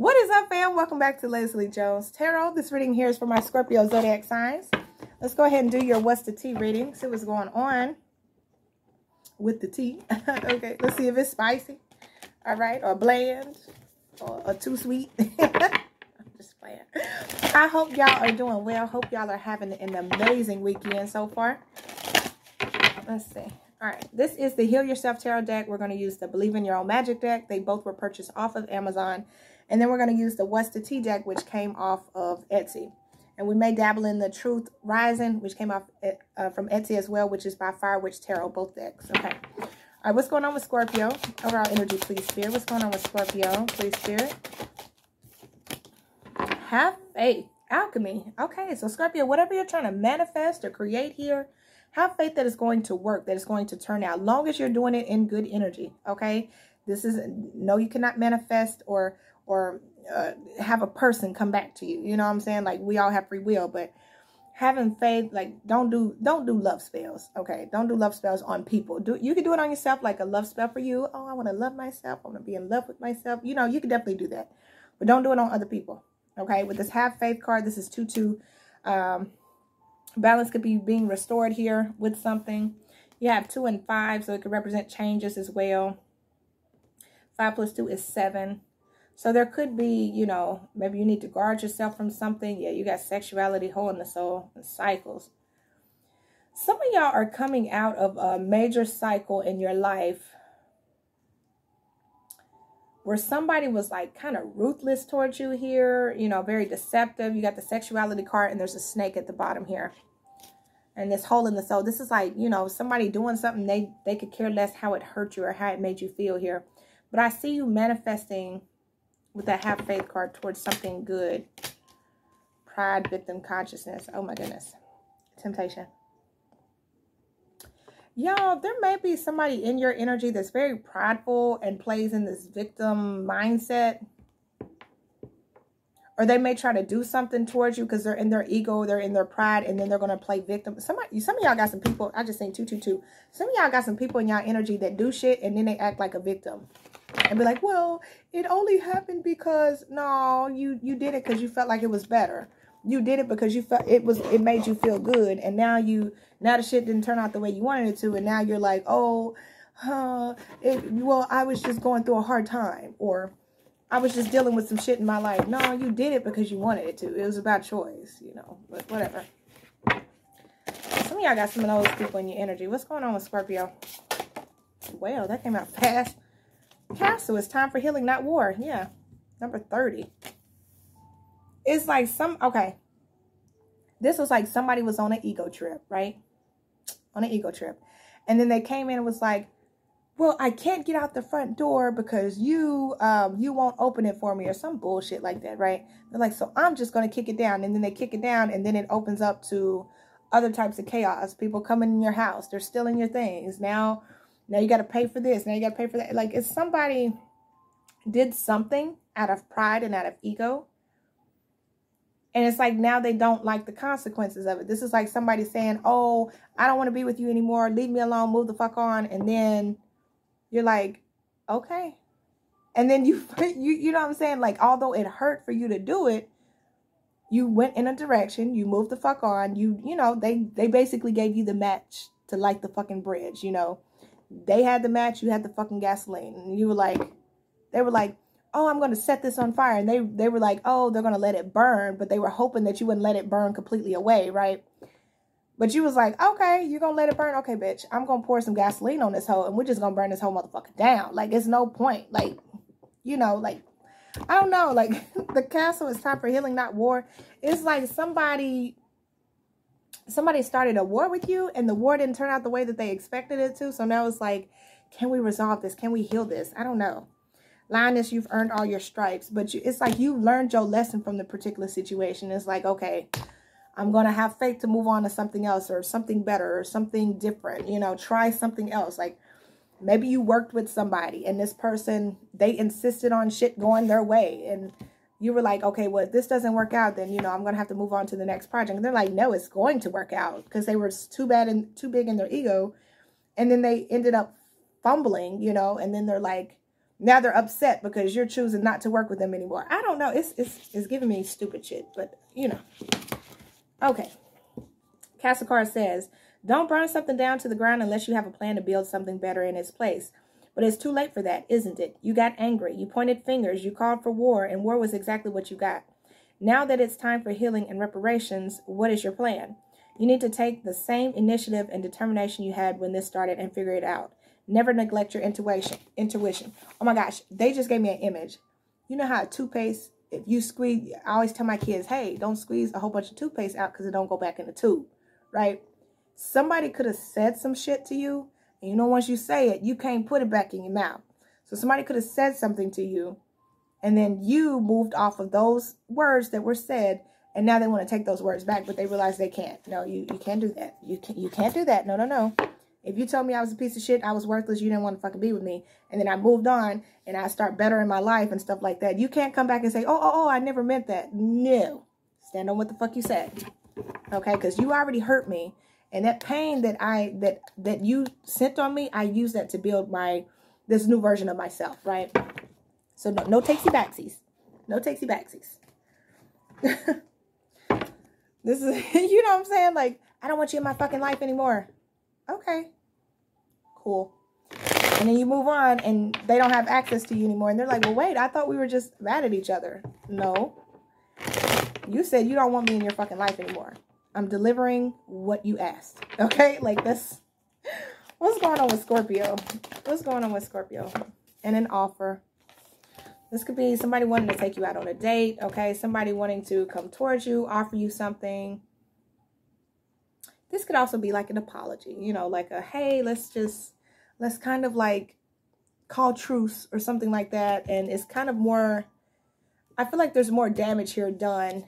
What is up, fam? Welcome back to Lesley Jones Tarot. This reading here is for my Scorpio Zodiac signs. Let's go ahead and do your What's the Tea reading. See what's going on with the tea. Okay, let's see if it's spicy. All right, or bland, or too sweet. I'm just playing. I hope y'all are doing well. Hope y'all are having an amazing weekend so far. Let's see. All right, this is the Heal Yourself Tarot deck. We're going to use the Believe in Your Own Magic deck. They both were purchased off of Amazon. And then we're going to use the What's the Tea deck, which came off of Etsy. And we may dabble in the Truth Rising, which came off from Etsy as well, which is by Fire Witch Tarot, both decks. Okay. All right, what's going on with Scorpio? Overall energy, please, Spirit. What's going on with Scorpio, please, Spirit? Have faith. Alchemy. Okay, so Scorpio, whatever you're trying to manifest or create here, have faith that it's going to work, that it's going to turn out, long as you're doing it in good energy, okay? This is, no, you cannot manifest or have a person come back to you. You know what I'm saying? Like, we all have free will, but having faith, like, don't do love spells, okay? Don't do love spells on people. You can do it on yourself, like a love spell for you. Oh, I want to love myself. I want to be in love with myself. You know, you can definitely do that, but don't do it on other people, okay? With this have faith card, this is 2-2. Balance could be being restored here with something. You have 2 and 5, so it could represent changes as well. 5 plus 2 is 7. So there could be, you know, maybe you need to guard yourself from something. Yeah, you got sexuality, hole in the soul, and cycles. Some of y'all are coming out of a major cycle in your life where somebody was like kind of ruthless towards you here, you know, very deceptive. You got the sexuality card and there's a snake at the bottom here. And this hole in the soul. This is like, you know, somebody doing something, they could care less how it hurt you or how it made you feel here. But I see you manifesting with that have faith card towards something good. Pride, victim, consciousness. Oh my goodness. Temptation. Y'all, there may be somebody in your energy that's very prideful and plays in this victim mindset. Or they may try to do something towards you because they're in their ego, they're in their pride, and then they're going to play victim. Some of y'all got some people, I just seen 222. Some of y'all got some people in y'all energy that do shit and then they act like a victim. And be like, well, it only happened because, no, you did it because you felt like it was better. You did it because you felt it made you feel good. And now the shit didn't turn out the way you wanted it to. And now you're like, oh, well, I was just going through a hard time. Or I was just dealing with some shit in my life. No, you did it because you wanted it to. It was about choice, you know, but whatever. Some of y'all got some of those people in your energy. What's going on with Scorpio? Well, that came out fast. Castle, it's time for healing, not war. Yeah, number 30. It's like okay. This was like somebody was on an ego trip, right? On an ego trip. And then they came in and was like, well, I can't get out the front door because you won't open it for me or some bullshit like that, right? They're like, so I'm just going to kick it down. And then they kick it down and then it opens up to other types of chaos. People coming in your house. They're stealing your things. Now you got to pay for this. Now you got to pay for that. Like, if somebody did something out of pride and out of ego, and it's like now they don't like the consequences of it. This is like somebody saying, oh, I don't want to be with you anymore. Leave me alone. Move the fuck on. And then you're like, okay. And then you know what I'm saying? Like, although it hurt for you to do it, you went in a direction. You moved the fuck on. You know, they basically gave you the match to light the fucking bridge, you know. They had the match, you had the fucking gasoline. And you were like, they were like, oh, I'm going to set this on fire. And they were like, oh, they're going to let it burn. But they were hoping that you wouldn't let it burn completely away, right? But you was like, okay, you're going to let it burn? Okay, bitch, I'm going to pour some gasoline on this hoe. And we're just going to burn this whole motherfucker down. Like, it's no point. Like, you know, like, I don't know. Like, the castle is time for healing, not war. It's like somebody started a war with you and the war didn't turn out the way that they expected it to. So now it's like, can we resolve this? Can we heal this? I don't know. Lioness, you've earned all your stripes, but it's like you learned your lesson from the particular situation. It's like, okay, I'm going to have faith to move on to something else or something better or something different, you know, try something else. Like, maybe you worked with somebody and this person, they insisted on shit going their way. And you were like, okay, well, if this doesn't work out, then, you know, I'm going to have to move on to the next project. And they're like, no, it's going to work out, because they were too big in their ego. And then they ended up fumbling, you know, and then they're like, Now they're upset because you're choosing not to work with them anymore. I don't know. It's giving me stupid shit, but you know. Okay. Castle card says, don't burn something down to the ground unless you have a plan to build something better in its place. But it's too late for that, isn't it? You got angry. You pointed fingers. You called for war, and war was exactly what you got. Now that it's time for healing and reparations, what is your plan? You need to take the same initiative and determination you had when this started and figure it out. Never neglect your intuition. Oh my gosh, they just gave me an image. You know how a toothpaste, if you squeeze, I always tell my kids, hey, don't squeeze a whole bunch of toothpaste out because it don't go back in the tube, right? Somebody could have said some shit to you, and you know, once you say it, you can't put it back in your mouth. So somebody could have said something to you, and then you moved off of those words that were said, and now they want to take those words back, but they realize they can't. No, you can't do that. You can't do that. No. If you told me I was a piece of shit, I was worthless, you didn't want to fucking be with me, and then I moved on, and I start bettering my life and stuff like that, you can't come back and say, oh, I never meant that. No. Stand on what the fuck you said. Okay? Because you already hurt me, and that pain that you sent on me, I use that to build this new version of myself, right? So no takesy backsies. No takesy backsies. This is, you know what I'm saying? Like, I don't want you in my fucking life anymore. Okay. Cool. And then you move on and they don't have access to you anymore. And they're like, well, wait, I thought we were just mad at each other. No. You said you don't want me in your fucking life anymore. I'm delivering what you asked. Okay? Like this. What's going on with Scorpio? What's going on with Scorpio? And an offer. This could be somebody wanting to take you out on a date. Okay? Somebody wanting to come towards you, offer you something. This could also be like an apology, you know, like a, hey, let's kind of like call truce or something like that. And it's kind of more, I feel like there's more damage here done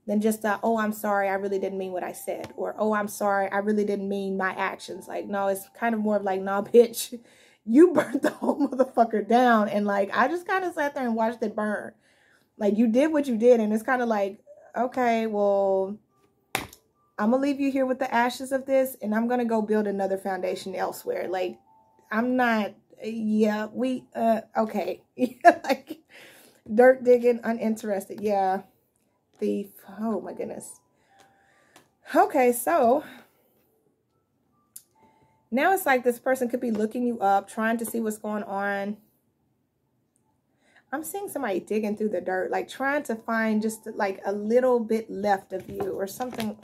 than just, oh, I'm sorry, I really didn't mean what I said. Or, oh, I'm sorry, I really didn't mean my actions. Like, no, it's kind of more of like, nah, bitch, you burnt the whole motherfucker down. And like, I just kind of sat there and watched it burn. Like, you did what you did. And it's kind of like, okay, well, I'm going to leave you here with the ashes of this, and I'm going to go build another foundation elsewhere. Like, I'm not, okay. Like, dirt digging, uninterested. Yeah. Thief. Oh, my goodness. Okay, so now it's like this person could be looking you up, trying to see what's going on. I'm seeing somebody digging through the dirt, like trying to find just like a little bit left of you or something.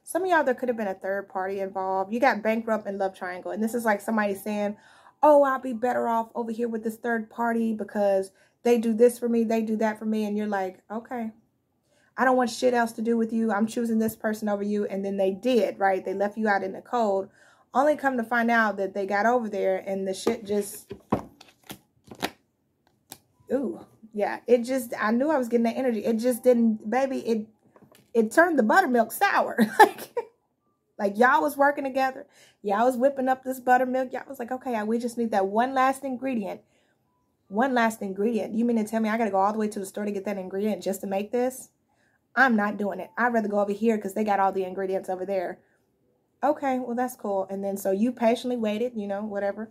Some of y'all, there could have been a third party involved. You got bankrupt and love triangle. And this is like somebody saying, oh, I'll be better off over here with this third party because they do this for me, they do that for me. And you're like, okay, I don't want shit else to do with you. I'm choosing this person over you. And then they did, right? They left you out in the cold. Only come to find out that they got over there and the shit just, ooh, yeah. It just, I knew I was getting that energy. It just didn't, baby, it turned the buttermilk sour. Like y'all was working together. Y'all was whipping up this buttermilk. Y'all was like, okay, we just need that one last ingredient. One last ingredient. You mean to tell me I got to go all the way to the store to get that ingredient just to make this? I'm not doing it. I'd rather go over here because they got all the ingredients over there. Okay, well, that's cool. And then so you patiently waited, you know, whatever.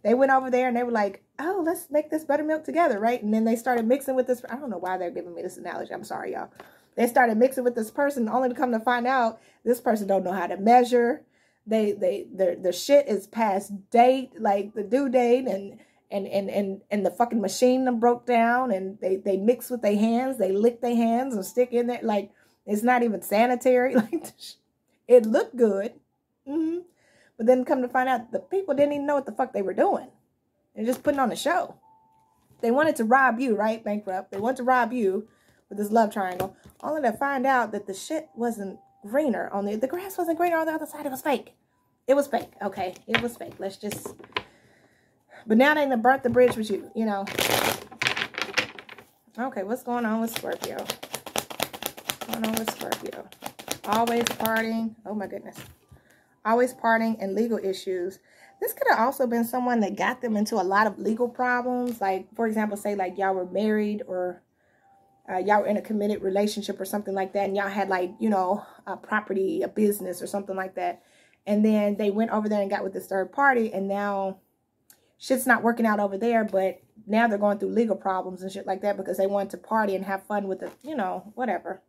They went over there and they were like, oh, let's make this buttermilk together, right? And then they started mixing with this. I don't know why they're giving me this analogy. I'm sorry, y'all. They started mixing with this person only to come to find out this person don't know how to measure. Their shit is past date, like the due date, and the fucking machine them broke down, and they mix with their hands, they lick their hands and stick in there like it's not even sanitary. Like it looked good, but then come to find out the people didn't even know what the fuck they were doing. They're just putting on a show. They wanted to rob you, right? Bankrupt. They wanted to rob you with this love triangle, only to find out that the shit wasn't greener on the grass wasn't greener on the other side. It was fake. It was fake. Okay, it was fake. Let's just. But now they done burnt the bridge with you. You know. Okay, what's going on with Scorpio? What's going on with Scorpio? Always partying. Oh my goodness. Always partying and legal issues. This could have also been someone that got them into a lot of legal problems. Like, for example, say like y'all were married or y'all were in a committed relationship or something like that. And y'all had like, you know, a property, a business or something like that. And then they went over there and got with this third party, and now shit's not working out over there, but now they're going through legal problems and shit like that because they wanted to party and have fun with the, you know, whatever.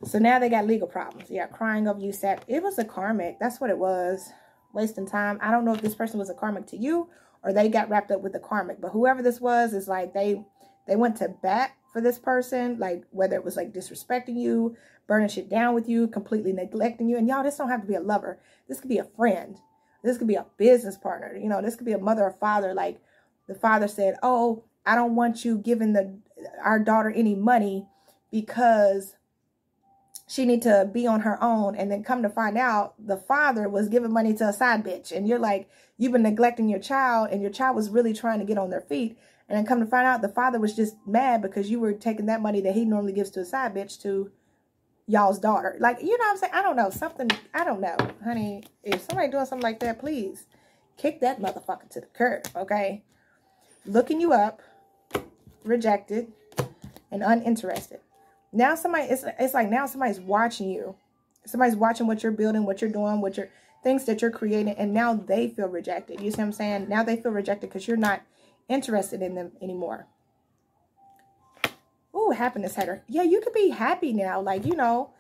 So now they got legal problems. Yeah, crying over you said it was a karmic. That's what it was. Wasting time. I don't know if this person was a karmic to you or they got wrapped up with the karmic, but whoever this was is like they went to bat for this person, like whether it was like disrespecting you, burning shit down with you, completely neglecting you. And y'all, this don't have to be a lover. This could be a friend. This could be a business partner. You know, this could be a mother or father. Like the father said, oh, I don't want you giving our daughter any money because she need to be on her own. And then come to find out the father was giving money to a side bitch. And you're like, you've been neglecting your child and your child was really trying to get on their feet. And then come to find out the father was just mad because you were taking that money that he normally gives to a side bitch to y'all's daughter. Like, you know what I'm saying? I don't know. Something, I don't know. Honey, if somebody doing something like that, please kick that motherfucker to the curb, okay? Looking you up, rejected, and uninterested. Now somebody, it's like now somebody's watching you. Somebody's watching what you're building, what you're doing, what you're, things that you're creating, and now they feel rejected. You see what I'm saying? Now they feel rejected because you're not interested in them anymore. Ooh, happiness header. Yeah, you could be happy now. Like, you know,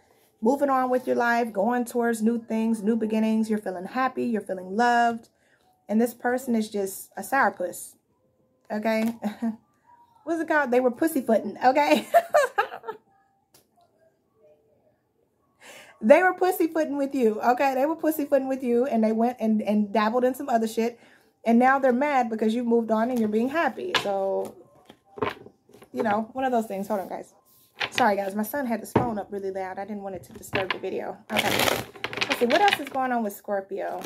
moving on with your life, going towards new things, new beginnings. You're feeling happy. You're feeling loved. And this person is just a sourpuss. Okay? What's it called? They were pussyfooting. Okay? They were pussyfooting with you. Okay? They were pussyfooting with you. And they went and dabbled in some other shit. And now they're mad because you moved on and you're being happy. So, you know, one of those things. Hold on, guys. Sorry, guys. My son had his phone up really loud. I didn't want it to disturb the video. Okay. Let's see. What else is going on with Scorpio?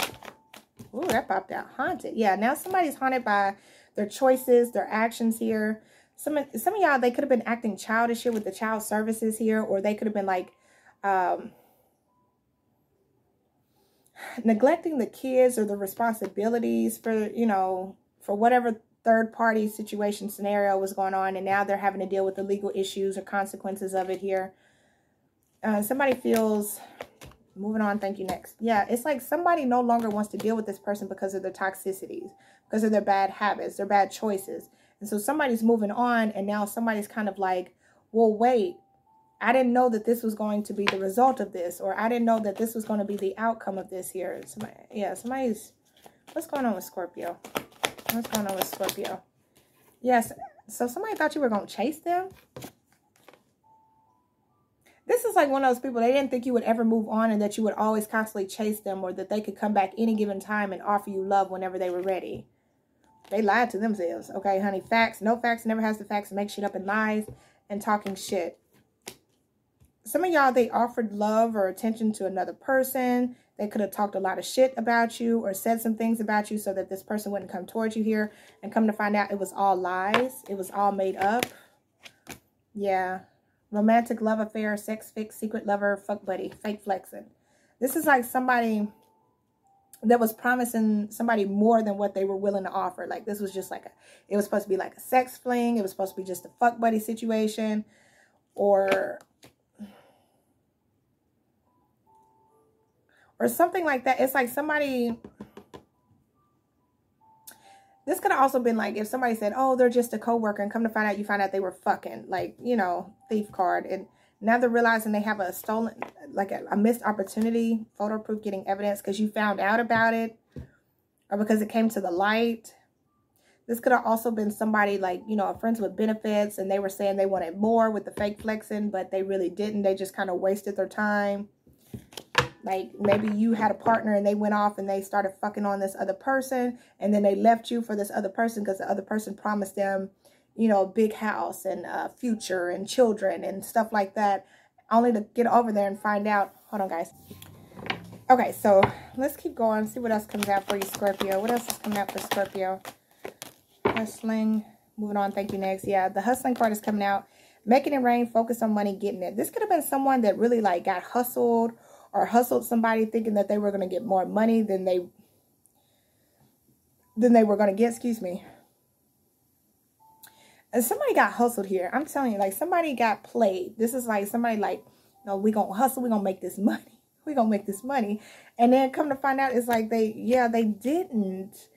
Ooh, that popped out. Haunted. Yeah, now somebody's haunted by their choices, their actions here. Some of y'all, they could have been acting childish here with the child services here. Or they could have been like neglecting the kids or the responsibilities for, you know, for whatever third party situation scenario was going on. And now they're having to deal with the legal issues or consequences of it here. Somebody feels, moving on, thank you, next. Yeah, it's like somebody no longer wants to deal with this person because of their toxicities, because of their bad habits, their bad choices. And so somebody's moving on and now somebody's kind of like, well, wait, I didn't know that this was going to be the result of this, or I didn't know that this was going to be the outcome of this here. Somebody, yeah, somebody's, what's going on with Scorpio? What's going on with Scorpio? Yes, so somebody thought you were going to chase them. This is like one of those people, they didn't think you would ever move on and that you would always constantly chase them, or that they could come back any given time and offer you love whenever they were ready. They lied to themselves. Okay, honey, facts, no facts, never has the facts, make shit up and lies and talking shit. Some of y'all, they offered love or attention to another person. They could have talked a lot of shit about you or said some things about you so that this person wouldn't come towards you here, and come to find out it was all lies. It was all made up. Yeah. Romantic love affair, sex fix, secret lover, fuck buddy, fake flexing. This is like somebody that was promising somebody more than what they were willing to offer. Like this was just like it was supposed to be like a sex fling. It was supposed to be just a fuck buddy situation, or something like that. It's like somebody, this could have also been like if somebody said, oh, they're just a coworker, and come to find out, you find out they were fucking, like, you know, thief card. And now they're realizing they have a stolen, like a missed opportunity, photo proof, getting evidence because you found out about it or because it came to the light. This could have also been somebody like, you know, friends with benefits, and they were saying they wanted more with the fake flexing, but they really didn't. They just kind of wasted their time. Like maybe you had a partner and they went off and they started fucking on this other person, and then they left you for this other person because the other person promised them, you know, a big house and a future and children and stuff like that, only to get over there and find out. Hold on, guys. Okay, so let's keep going. See what else comes out for you, Scorpio. What else is coming out for Scorpio? Hustling. Moving on. Thank you, next. Yeah, the hustling card is coming out. Making it rain. Focus on money. Getting it. This could have been someone that really like got hustled, or hustled somebody thinking that they were going to get more money than they were going to get, excuse me. And somebody got hustled here. I'm telling you, like somebody got played. This is like somebody like, no, we're going to hustle. We're going to make this money. we gonna make this money. And then come to find out, it's like they didn't.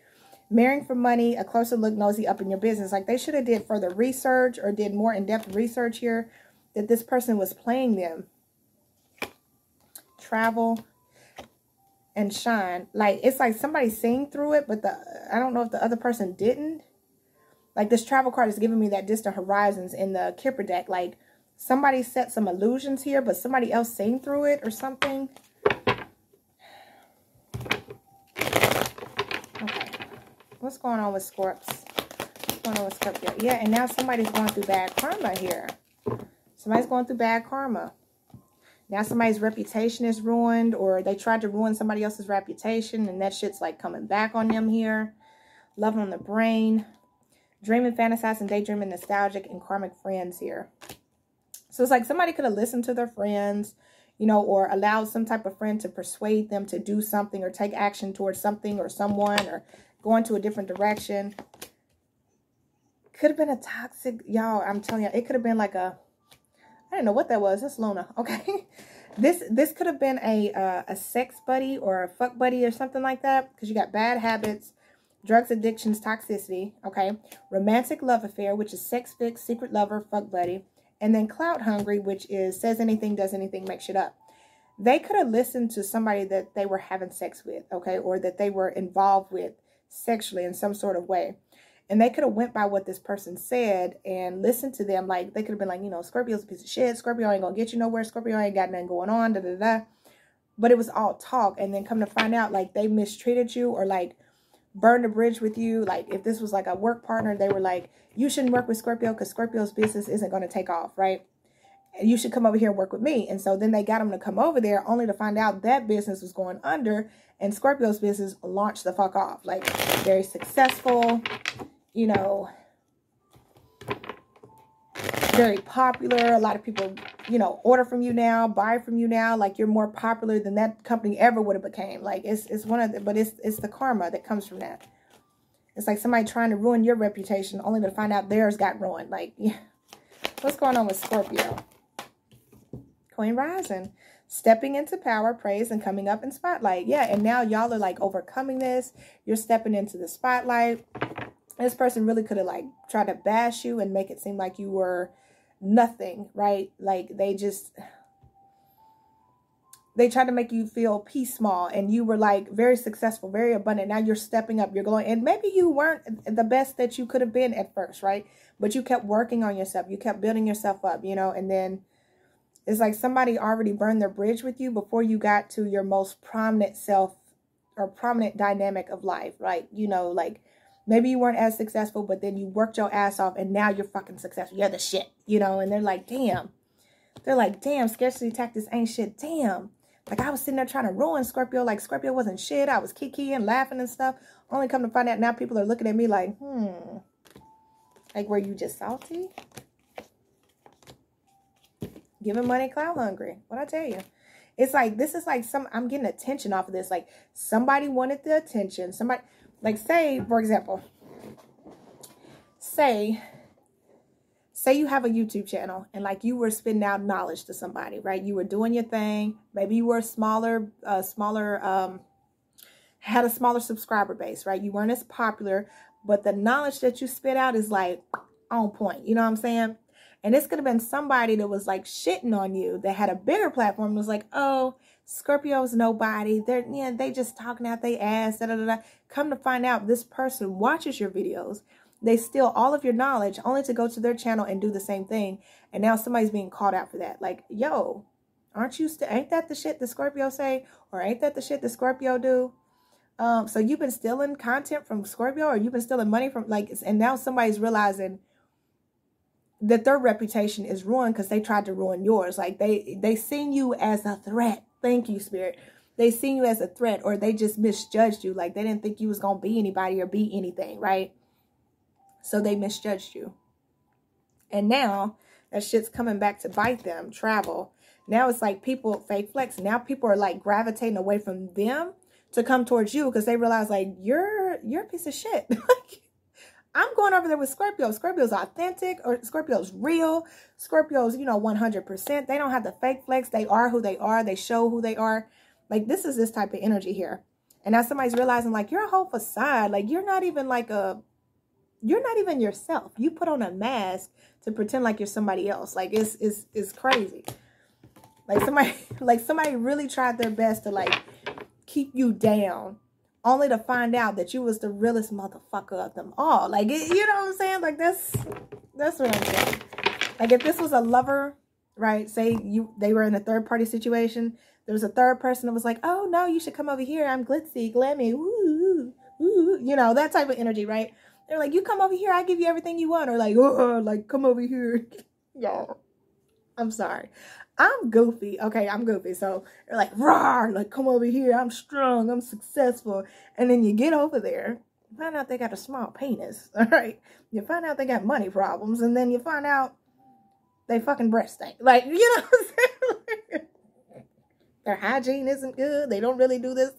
Marrying for money, a closer look, nosy up in your business. Like they should have did further research or did more in-depth research here that this person was playing them. Travel and shine. Like it's like somebody seeing through it, but I don't know if the other person didn't. Like this travel card is giving me that distant horizons in the Kipper deck. Like somebody set some illusions here, but somebody else seeing through it or something. Okay. What's going on with Scorps? What's going on with Scorpio? Yeah, and now somebody's going through bad karma here. Somebody's going through bad karma. Now somebody's reputation is ruined, or they tried to ruin somebody else's reputation, and that shit's like coming back on them here. Love on the brain. Dreaming, fantasizing, daydreaming, nostalgic, and karmic friends here. So it's like somebody could have listened to their friends, you know, or allowed some type of friend to persuade them to do something or take action towards something or someone or go into a different direction. Could have been a toxic, y'all, I'm telling you, it could have been like a, I don't know what that was. That's Luna, okay? This could have been a sex buddy or a fuck buddy or something like that, because you got bad habits, drugs, addictions, toxicity, okay? Romantic love affair, which is sex fix, secret lover, fuck buddy. And then clout hungry, which is says anything, does anything, makes shit up. They could have listened to somebody that they were having sex with, okay? Or that they were involved with sexually in some sort of way. And they could have went by what this person said and listened to them. Like, they could have been like, you know, Scorpio's a piece of shit. Scorpio ain't gonna get you nowhere. Scorpio ain't got nothing going on, da-da-da. But it was all talk. And then come to find out, like, they mistreated you or, like, burned a bridge with you. Like, if this was, like, a work partner, they were like, you shouldn't work with Scorpio because Scorpio's business isn't going to take off, right? And you should come over here and work with me. And so then they got him to come over there only to find out that business was going under and Scorpio's business launched the fuck off. Like, very successful, you know, very popular. A lot of people, you know, order from you now, buy from you now. Like, you're more popular than that company ever would have became. Like, it's one of the, but it's the karma that comes from that. It's like somebody trying to ruin your reputation only to find out theirs got ruined. Like, yeah. What's going on with Scorpio? Queen rising. Stepping into power, praise, and coming up in spotlight. Yeah, and now y'all are like overcoming this. You're stepping into the spotlight. This person really could have like tried to bash you and make it seem like you were nothing, right? Like they tried to make you feel pee small, and you were like very successful, very abundant. Now you're stepping up, you're going, and maybe you weren't the best that you could have been at first, right? But you kept working on yourself. You kept building yourself up, you know, and then it's like somebody already burned their bridge with you before you got to your most prominent self or prominent dynamic of life, right? You know, like maybe you weren't as successful, but then you worked your ass off and now you're fucking successful. You're the shit, you know, and they're like, damn. They're like, damn, scarcity tactics ain't shit. Damn. Like, I was sitting there trying to ruin Scorpio. Like, Scorpio wasn't shit. I was kikiing, laughing and stuff. Only come to find out now people are looking at me like, like, were you just salty? Giving money, clout hungry. What I tell you? It's like, this is like I'm getting attention off of this. Like, somebody wanted the attention. Somebody, like, say, for example, say you have a YouTube channel and like you were spitting out knowledge to somebody, right? You were doing your thing. Maybe you were had a smaller subscriber base, right? You weren't as popular, but the knowledge that you spit out is like on point. You know what I'm saying? And this could have been somebody that was like shitting on you that had a bigger platform and was like, oh, Scorpio's nobody. They just talking out their ass. Da, da, da, da. Come to find out, this person watches your videos. They steal all of your knowledge only to go to their channel and do the same thing. And now somebody's being called out for that. Like, yo, ain't that the shit the Scorpio say? Or ain't that the shit the Scorpio do? So you've been stealing content from Scorpio, or you've been stealing money from, like, and now somebody's realizing that their reputation is ruined because they tried to ruin yours. Like, they seen you as a threat. Thank you, Spirit. They seen you as a threat, or they just misjudged you. Like, they didn't think you was going to be anybody or be anything, right? So they misjudged you. And now that shit's coming back to bite them. Travel. Now it's like people fake flex. Now people are like gravitating away from them to come towards you because they realize like you're a piece of shit. Like, I'm going over there with Scorpio. Scorpio's authentic, or Scorpio's real. Scorpio's, 100%. They don't have the fake flex. They are who they are. They show who they are. Like, this is this type of energy here. And now somebody's realizing, like, you're a whole facade. Like, you're not even yourself. You put on a mask to pretend like you're somebody else. Like, it's crazy. Like, somebody really tried their best to, like, keep you down, only to find out that you was the realest motherfucker of them all. Like, you know what I'm saying? Like, that's what I'm saying. Like, if this was a lover, right? Say they were in a third party situation. There was a third person that was like, oh no, you should come over here. I'm glitzy, glammy, woo, woo. That type of energy, right? They're like, you come over here, I give you everything you want. Or like, come over here. Y'all, I'm sorry. I'm goofy. Okay, I'm goofy. So they're like, rawr, like, come over here. I'm strong. I'm successful. And then you get over there, you find out they got a small penis. All right. You find out they got money problems. And then you find out they fucking breast stink. Like, you know what I'm saying? Their hygiene isn't good. They don't really do this.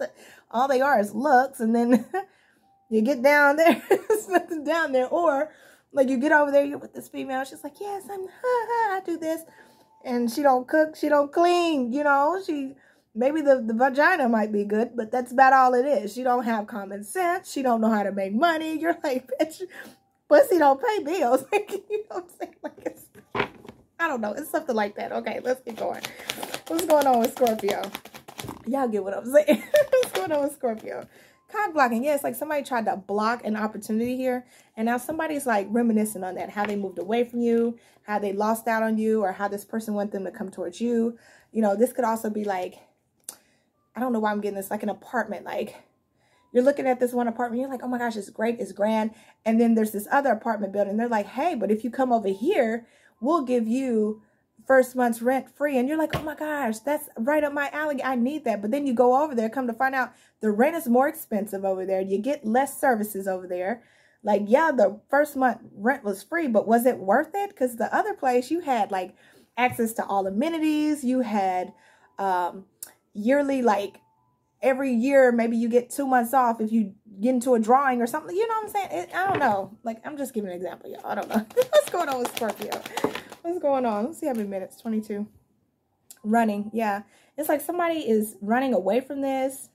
All they are is looks. And then you get down there. There's nothing down there. Or like, you get over there, you're with this female. She's like, yes, I do this. And she don't cook, she don't clean, maybe the vagina might be good, but that's about all it is. She don't have common sense. She don't know how to make money. You're like, bitch, pussy don't pay bills. Like, you know what I'm saying? Like, I don't know. It's something like that. Okay, let's get going. What's going on with Scorpio? Y'all get what I'm saying. What's going on with Scorpio? Card blocking. Yeah, it's like somebody tried to block an opportunity here. And now somebody's like reminiscing on that. How they moved away from you. How they lost out on you. Or how this person wants them to come towards you. This could also be like, I don't know why I'm getting this. Like an apartment. Like, you're looking at this one apartment. You're like, oh my gosh, it's great. It's grand. And then there's this other apartment building. They're like, hey, but if you come over here, we'll give you first month's rent free. And you're like, oh my gosh, that's right up my alley. I need that. But then you go over there, come to find out the rent is more expensive over there. You get less services over there. Like, yeah, the first month rent was free, but was it worth it? Because the other place, you had like access to all amenities. You had yearly, like every year, maybe you get 2 months off if you get into a drawing or something. You know what I'm saying? I don't know. Like, I'm just giving an example, y'all. I don't know. What's going on with Scorpio? What's going on? Let's see how many minutes. 22. Running. Yeah. It's like somebody is running away from this.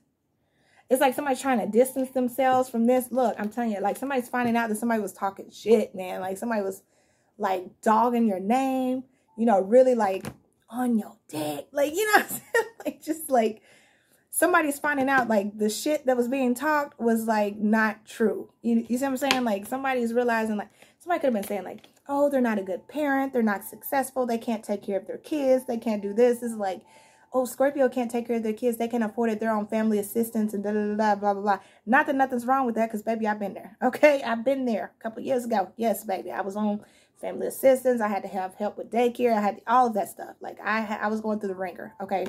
It's like somebody's trying to distance themselves from this. Look, I'm telling you, like somebody's finding out that somebody was talking shit, man. Like somebody was like dogging your name, really like on your dick. Like, you know what I'm saying? Like, just like somebody's finding out like the shit that was being talked was like not true. You see what I'm saying? Like somebody's realizing, like somebody could have been saying like, oh, they're not a good parent. They're not successful. They can't take care of their kids. They can't do this. This is like, oh, Scorpio can't take care of their kids. They can afford it. They're on family assistance and da-da-da-da, blah, blah, blah. Not that nothing's wrong with that because, baby, I've been there. Okay? I've been there a couple of years ago. Yes, baby. I was on family assistance. I had to have help with daycare. I had all of that stuff. Like, I was going through the ringer. Okay?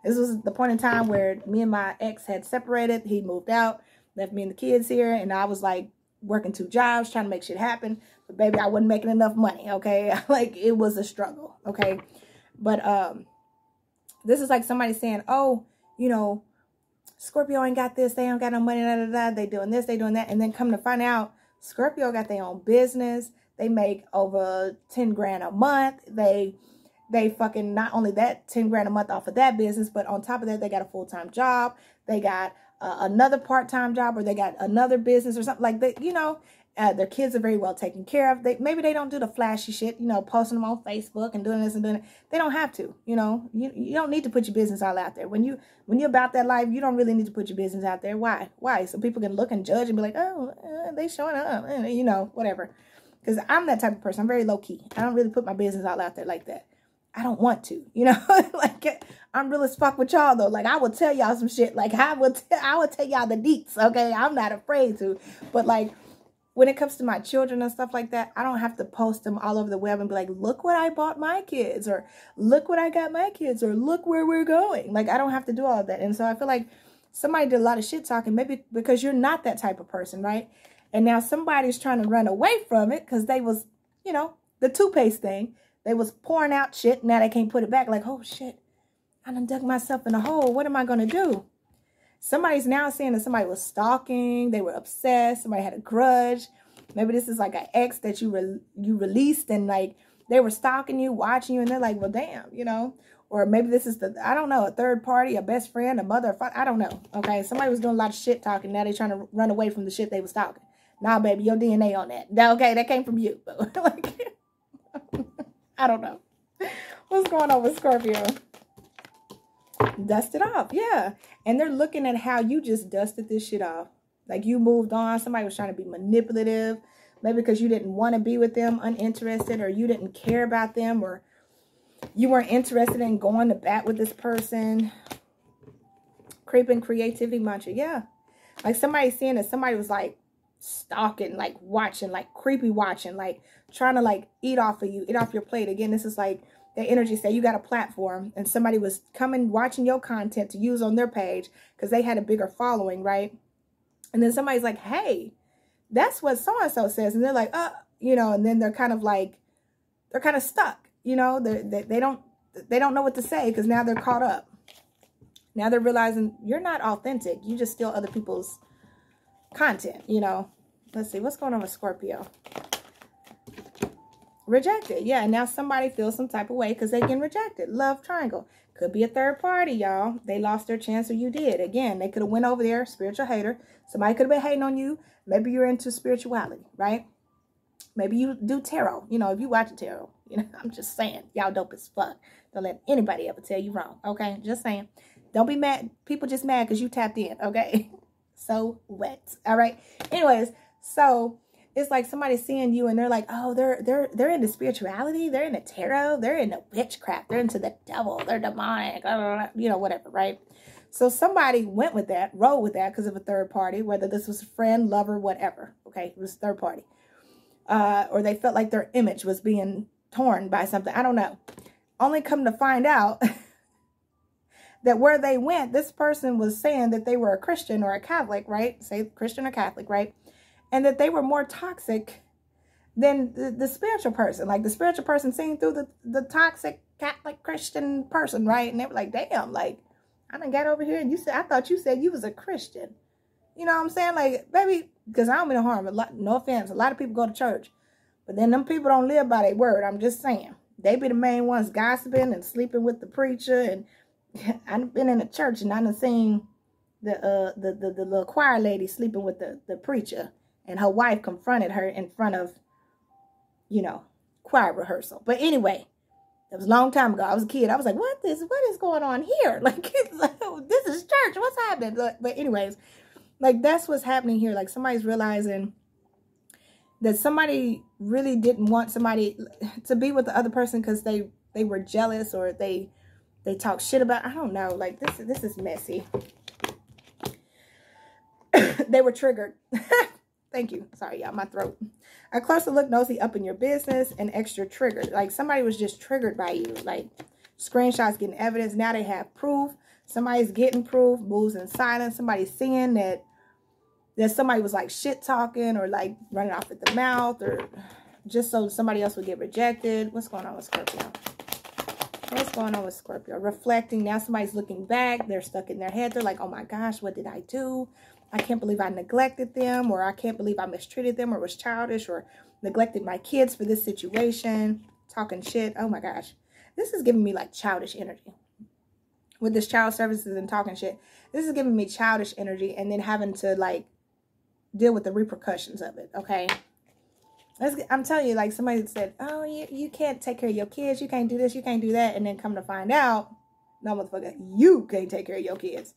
This was the point in time where me and my ex had separated. He moved out, left me and the kids here, and I was, like, working 2 jobs, trying to make shit happen. But, baby, I wasn't making enough money. Okay? Like, it was a struggle. Okay? But, this is like somebody saying, oh, Scorpio ain't got this. They don't got no money. Da, da, da. They doing this. They doing that. And then come to find out, Scorpio got their own business. They make over 10 grand a month. They fucking, not only that, 10 grand a month off of that business, but on top of that, they got a full-time job. They got another part-time job, or they got another business or something like that. Their kids are very well taken care of. Maybe they don't do the flashy shit, posting them on Facebook and doing this and doing that. They don't have to, you don't need to put your business all out there. When you're about that life, you don't really need to put your business out there. Why? So people can look and judge and be like, oh, they showing up, whatever. Because I'm that type of person. I'm very low key. I don't really put my business all out there like that. I don't want to, like I'm real as fuck with y'all though. Like I will tell y'all some shit. Like I will tell y'all the deets. Okay. I'm not afraid to, but like, when it comes to my children and stuff like that, I don't have to post them all over the web and be like, look what I bought my kids, or look what I got my kids, or look where we're going. Like, I don't have to do all of that. And so I feel like somebody did a lot of shit talking, maybe because you're not that type of person, right? And now somebody's trying to run away from it because they was, the toothpaste thing. They was pouring out shit. Now they can't put it back. Like, oh, shit, I done dug myself in a hole. What am I going to do? Somebody's now saying that somebody was stalking. They were obsessed. Somebody had a grudge. Maybe this is like an ex that you released, and like they were stalking you, watching you, and they're like, well, damn, you know. Or maybe this is I don't know, a third party, a best friend, a mother, a father, I don't know. Okay, somebody was doing a lot of shit talking. Now they're trying to run away from the shit they was talking. Nah, baby, your DNA on that. Okay, that came from you. Like, I don't know. What's going on with Scorpio? Dust it off, yeah. And they're looking at how you just dusted this shit off. Like you moved on. Somebody was trying to be manipulative. Maybe because you didn't want to be with them, uninterested, or you didn't care about them, or you weren't interested in going to bat with this person. Creeping creativity mantra, yeah. Like somebody seeing that somebody was like stalking, like watching, like creepy watching, like trying to like eat off of you, eat off your plate. Again, this is like the energy, say you got a platform and somebody was coming watching your content to use on their page because they had a bigger following, right? And then somebody's like, hey, that's what so-and-so says. And they're like, you know, and then they're kind of like, they're kind of stuck, you know, they don't know what to say because now they're caught up. Now they're realizing you're not authentic. You just steal other people's content, you know. Let's see, what's going on with Scorpio? Rejected, yeah. And now somebody feels some type of way because they're getting rejected. Love triangle. Could be a third party, y'all. They lost their chance or you did. Again, they could have went over there, spiritual hater. Somebody could have been hating on you. Maybe you're into spirituality, right? Maybe you do tarot. You know, if you watch a tarot, you know, I'm just saying, y'all dope as fuck. Don't let anybody ever tell you wrong, okay? Just saying. Don't be mad. People just mad because you tapped in, okay? So wet, all right? Anyways, so it's like somebody seeing you and they're like, oh, they're into spirituality. They're into tarot. They're into witchcraft. They're into the devil. They're demonic, you know, whatever, right? So somebody went with that, rolled with that because of a third party, whether this was a friend, lover, whatever, okay? It was third party. Or they felt like their image was being torn by something. I don't know. Only come to find out that where they went, this person was saying that they were a Christian or a Catholic, right? Say Christian or Catholic, right? And that they were more toxic than the spiritual person. Like the spiritual person seeing through the toxic Catholic Christian person, right? And they were like, damn, like, I done got over here and you said, I thought you said you was a Christian. You know what I'm saying? Like, baby, because I don't mean no harm. No offense. A lot of people go to church. But then them people don't live by their word. I'm just saying. They be the main ones gossiping and sleeping with the preacher. And I've been in a church and I done seen the little choir lady sleeping with the preacher. And her wife confronted her in front of, you know, choir rehearsal. But anyway, that was a long time ago. I was a kid. I was like, what is going on here? Like, this is church. What's happening? But anyways, like that's what's happening here. Like somebody's realizing that somebody really didn't want somebody to be with the other person because they were jealous or they talk shit about, I don't know. Like this is messy. They were triggered. Thank you. Sorry, y'all, my throat. A closer look nosy up in your business and extra triggered. Like somebody was just triggered by you. Like screenshots getting evidence. Now they have proof. Somebody's getting proof. Moves in silence. Somebody's seeing that somebody was like shit talking or like running off at the mouth or just so somebody else would get rejected. What's going on with Scorpio? What's going on with Scorpio? Reflecting. Now somebody's looking back. They're stuck in their head. They're like, oh my gosh, what did I do? I can't believe I neglected them, or I can't believe I mistreated them or was childish or neglected my kids for this situation. Talking shit. Oh my gosh. This is giving me like childish energy. With this child services and talking shit. This is giving me childish energy and then having to like deal with the repercussions of it. Okay. I'm telling you, like somebody said, oh, you can't take care of your kids. You can't do this. You can't do that. And then come to find out, no, motherfucker, you can't take care of your kids.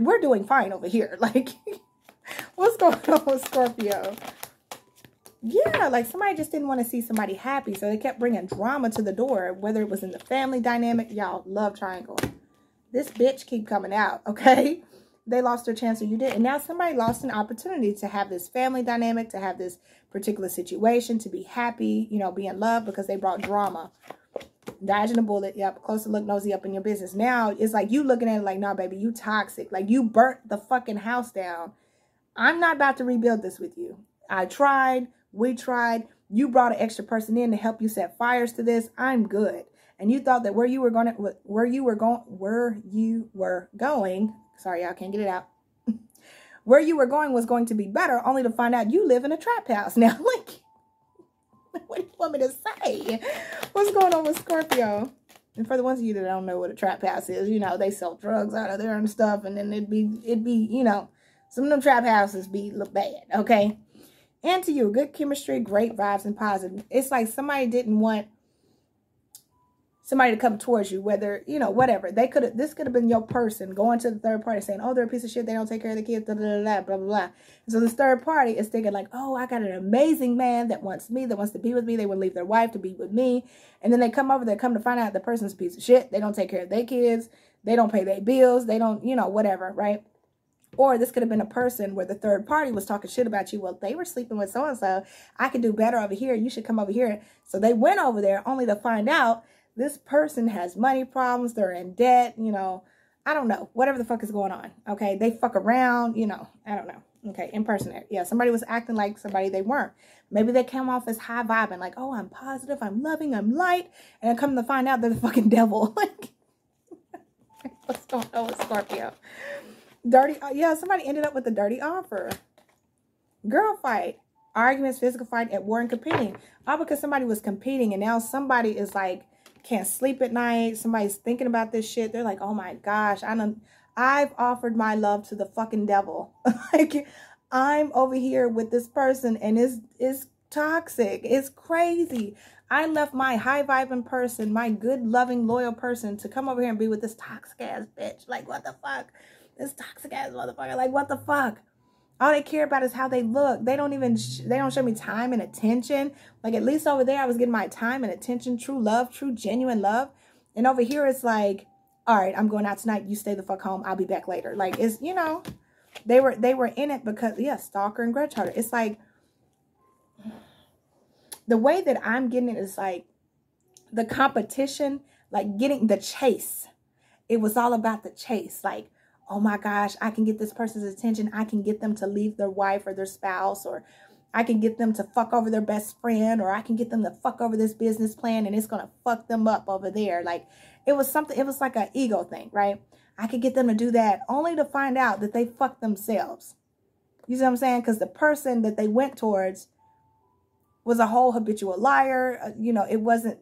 We're doing fine over here. Like, what's going on with Scorpio? Yeah, like somebody just didn't want to see somebody happy. So they kept bringing drama to the door, whether it was in the family dynamic. Y'all love triangle. This bitch keep coming out, okay? They lost their chance or you did. And now somebody lost an opportunity to have this family dynamic, to have this particular situation, to be happy, you know, be in love because they brought drama. Dodging a bullet. Yep. Closer look nosy up in your business. Now it's like you looking at it like, nah, baby, you toxic. Like you burnt the fucking house down. I'm not about to rebuild this with you. I tried. We tried. You brought an extra person in to help you set fires to this. I'm good. And you thought that where you were going, sorry, y'all can't get it out. where you were going was going to be better, only to find out you live in a trap house. Now, like, what do you want me to say? What's going on with Scorpio? And for the ones of you that don't know what a trap house is, you know, they sell drugs out of there and stuff. And then it'd be, you know, some of them trap houses look bad, okay? And to you, good chemistry, great vibes, and positive. It's like somebody didn't want somebody to come towards you, whether, you know, whatever. This could have been your person going to the third party saying, oh, they're a piece of shit, they don't take care of the kids, da, da, da, da, blah, blah, blah. And so this third party is thinking like, oh, I got an amazing man that wants me, that wants to be with me. They would leave their wife to be with me. And then they come over there, come to find out the person's a piece of shit. They don't take care of their kids. They don't pay their bills. They don't, you know, whatever, right? Or this could have been a person where the third party was talking shit about you. Well, they were sleeping with so-and-so. I could do better over here. You should come over here. So they went over there only to find out this person has money problems. They're in debt, you know. I don't know. Whatever the fuck is going on. Okay. They fuck around, you know. I don't know. Okay. Impersonate. Yeah. Somebody was acting like somebody they weren't. Maybe they came off as high vibing. Like, oh, I'm positive. I'm loving. I'm light. And come to find out they're the fucking devil. Like, what's going on with Scorpio? Dirty. Yeah. Somebody ended up with a dirty offer. Girl fight. Arguments, physical fight, at war and competing. All because somebody was competing and now somebody is like, can't sleep at night. Somebody's thinking about this shit. They're like, oh my gosh, I've offered my love to the fucking devil. Like, I'm over here with this person and it's toxic. It's crazy. I left my high vibing person, my good, loving, loyal person to come over here and be with this toxic ass bitch. Like, what the fuck? This toxic ass motherfucker. Like, what the fuck? All they care about is how they look. They don't even, they don't show me time and attention. Like, at least over there, I was getting my time and attention, true love, true genuine love. And over here, it's like, all right, I'm going out tonight. You stay the fuck home. I'll be back later. Like, it's, you know, they were in it because, yeah, stalker and grudge holder. It's like, the way that I'm getting it is like the competition, like getting the chase. It was all about the chase. Like, oh my gosh, I can get this person's attention. I can get them to leave their wife or their spouse, or I can get them to fuck over their best friend, or I can get them to fuck over this business plan and it's going to fuck them up over there. Like, it was something, it was like an ego thing, right? I could get them to do that only to find out that they fucked themselves. You see what I'm saying? Because the person that they went towards was a whole habitual liar. You know, it was an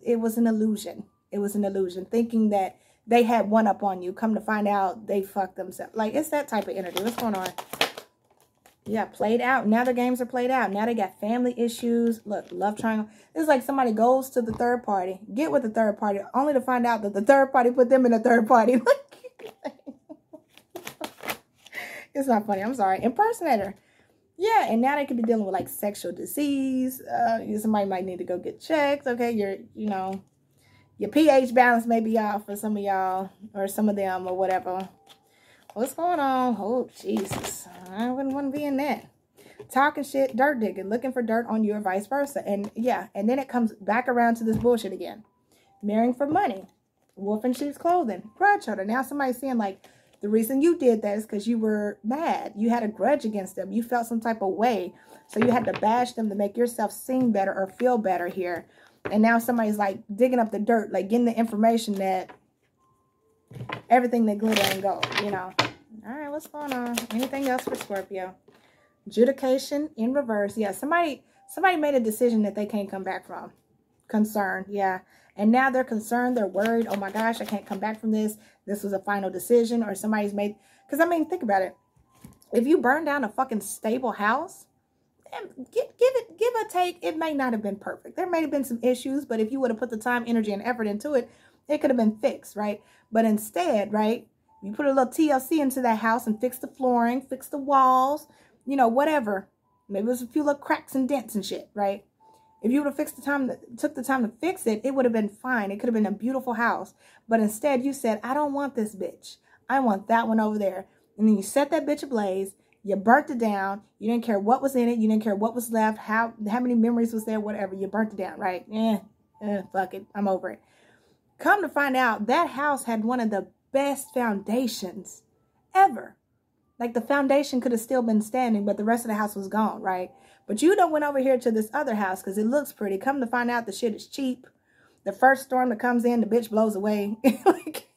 illusion. It was an illusion, thinking that they had one up on you. Come to find out they fucked themselves. Like, it's that type of energy. What's going on? Yeah, played out. Now their games are played out. Now they got family issues. Look, love triangle. It's like somebody goes to the third party, get with the third party, only to find out that the third party put them in the third party. It's not funny. I'm sorry. Impersonator. Yeah, and now they could be dealing with like sexual disease. Somebody might need to go get checked. Okay, your pH balance may be off for some of y'all or some of them or whatever. What's going on? Oh, Jesus. I wouldn't want to be in that. Talking shit, dirt digging, looking for dirt on you or vice versa. And yeah, and then it comes back around to this bullshit again. Marrying for money. Wolf in sheep's clothing. Grudge holder. Now somebody's saying like, the reason you did that is because you were mad. You had a grudge against them. You felt some type of way. So you had to bash them to make yourself seem better or feel better here. And now somebody's like digging up the dirt, like getting the information that everything that glitter and gold, you know. All right, what's going on? Anything else for Scorpio? Adjudication in reverse. Yeah, somebody made a decision that they can't come back from. Concerned, yeah. And now they're concerned. They're worried. Oh my gosh, I can't come back from this. This was a final decision, or somebody's made. Because I mean, think about it. If you burn down a fucking stable house, give a take, it may not have been perfect. There may have been some issues, but if you would have put the time, energy, and effort into it, it could have been fixed, right? But instead, right, you put a little TLC into that house and fix the flooring, fix the walls, you know, whatever. Maybe there's a few little cracks and dents and shit, right? If you would have took the time to fix it, it would have been fine. It could have been a beautiful house. But instead, you said, I don't want this bitch. I want that one over there. And then you set that bitch ablaze. You burnt it down. You didn't care what was in it. You didn't care what was left, how many memories was there, whatever. You burnt it down, right? Fuck it. I'm over it. Come to find out, that house had one of the best foundations ever. Like, the foundation could have still been standing, but the rest of the house was gone, right? But you done went over here to this other house because it looks pretty. Come to find out the shit is cheap. The first storm that comes in, the bitch blows away. Like,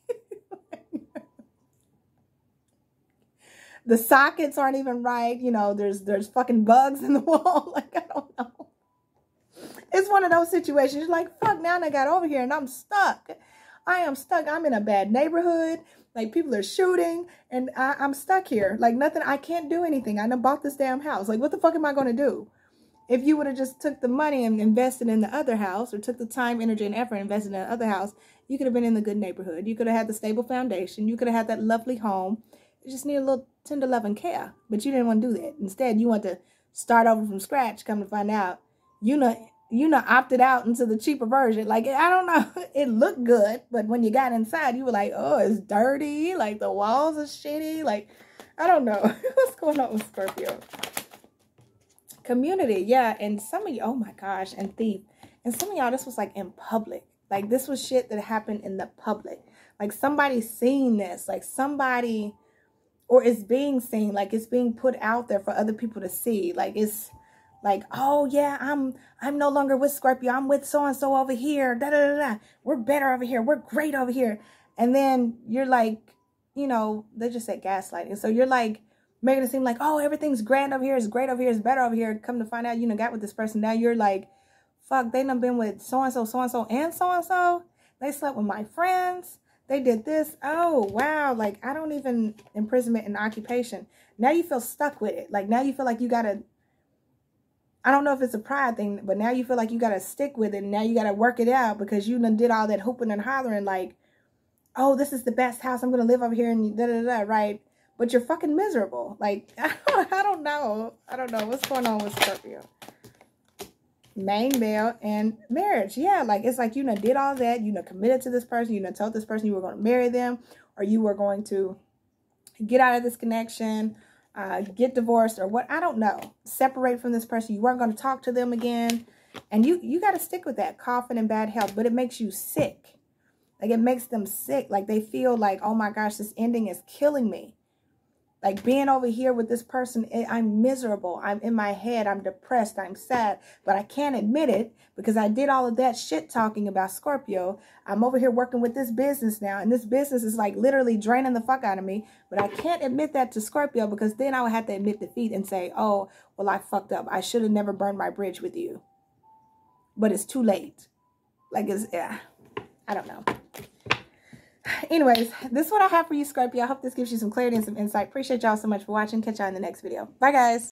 The sockets aren't even right. You know, there's fucking bugs in the wall. Like, I don't know. It's one of those situations. You're like, fuck, now I got over here and I'm stuck. I am stuck. I'm in a bad neighborhood. Like, people are shooting and I'm stuck here. Like, nothing. I can't do anything. I done bought this damn house. Like, what the fuck am I going to do? If you would have just took the money and invested in the other house, or took the time, energy, and effort and invested in the other house, you could have been in the good neighborhood. You could have had the stable foundation. You could have had that lovely home. You just need a little tender love and care. But you didn't want to do that. Instead, you want to start over from scratch. Come to find out, you know, opted out into the cheaper version. Like, I don't know. It looked good, but when you got inside, you were like, oh, it's dirty. Like, the walls are shitty. Like, I don't know. What's going on with Scorpio? Community, yeah. And some of you, oh my gosh, and thief. And some of y'all, this was like in public. Like, this was shit that happened in the public. Like, somebody seen this. Like, somebody, or it's being seen. Like, it's being put out there for other people to see. Like, it's like, oh yeah, I'm no longer with Scorpio. I'm with so-and-so over here. Da, da, da, da. We're better over here. We're great over here. And then you're like, you know, they just said gaslighting. So you're like, making it seem like, oh, everything's grand over here, it's great over here, it's better over here. Come to find out, you know, got with this person. Now you're like, fuck, they done been with so-and-so, so-and-so, and so-and-so. They slept with my friends. They did this. Oh, wow. Like, I don't even, imprisonment and occupation. Now you feel stuck with it. Like, now you feel like you got to, I don't know if it's a pride thing, but now you feel like you got to stick with it. And now you got to work it out because you done did all that hooping and hollering like, oh, this is the best house. I'm going to live over here and da-da-da, right? But you're fucking miserable. Like, I don't know. I don't know. What's going on with Scorpio? Main male and marriage. Yeah, like, it's like, you know, did all that. You know, committed to this person. You know, told this person you were going to marry them. Or you were going to get out of this connection. Get divorced or what. I don't know. Separate from this person. You weren't going to talk to them again. And you got to stick with that. Coughing and bad health. But it makes you sick. Like, it makes them sick. Like, they feel like, oh my gosh, this ending is killing me. Like, being over here with this person, I'm miserable. I'm in my head. I'm depressed. I'm sad. But I can't admit it because I did all of that shit talking about Scorpio. I'm over here working with this business now. And this business is like literally draining the fuck out of me. But I can't admit that to Scorpio because then I would have to admit defeat and say, oh, well, I fucked up. I should have never burned my bridge with you. But it's too late. Like, it's, yeah, I don't know. Anyways, this is what I have for you, Scorpio. I hope this gives you some clarity and some insight. Appreciate y'all so much for watching. Catch y'all in the next video. Bye, guys.